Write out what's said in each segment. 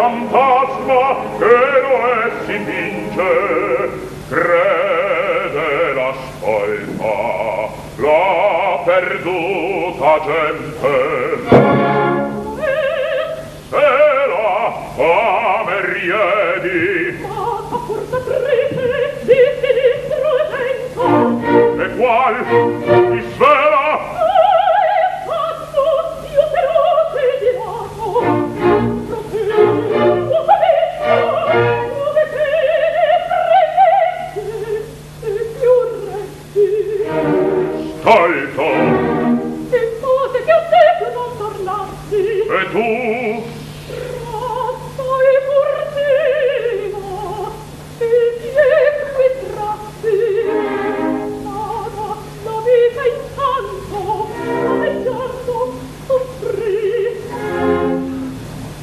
fantasma che lo è si vince, crede la stolta, la perduta gente. Se la fame riedi, ma forza prete di sinistro e vento, e qual ti svela? Io feroce di lato, Stolto! che cose che ho detto non tornassi, E tu? razza e furtiva, e dietro i tratti, nada la vita intanto, aleggiando, soffrì.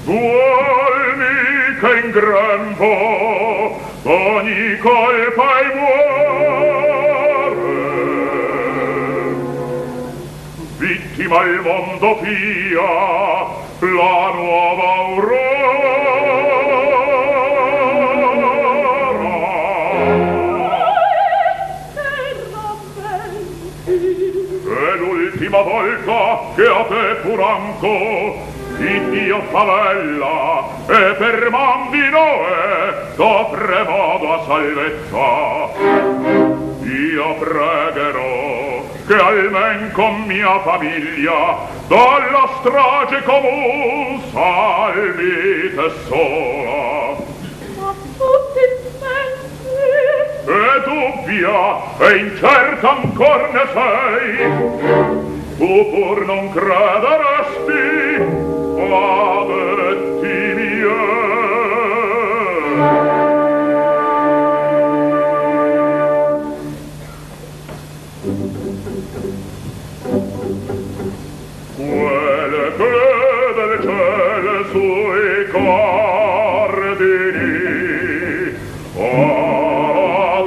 Duolmi che in grembo ogni colpa è muore, vittima il mondo pia la nuova aurora. È l'ultima volta che a te furanco il Dio favella e per man di Noè d'opre modo a salvezza. Io pregherò che almen con mia famiglia dalla strage comun salvi te sola. Ma tutti spenti, E dubbia e incerta ancor ne sei, tu pur non crederesti a detti quelle che del ciel sui cardini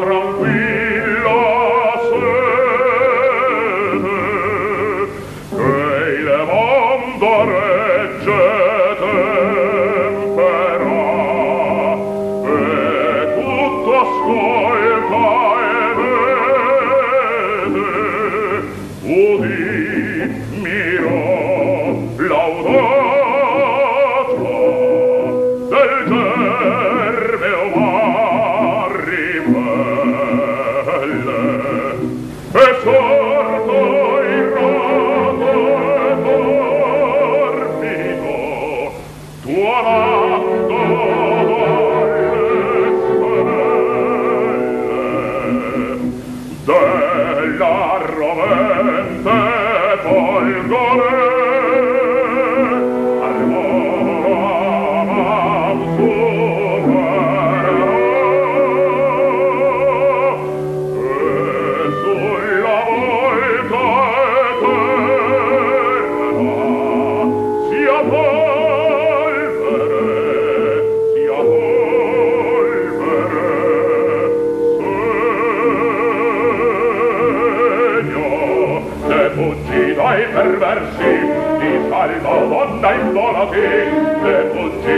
tranquilla sede che il mondo regge tempera e tutto ascolta e vede udì miro laudata del germe umar ribelle e sorto irrato e torbido tuonando dalle stelle della rovente folgore perversi, ti salva donna in volati, e fuggi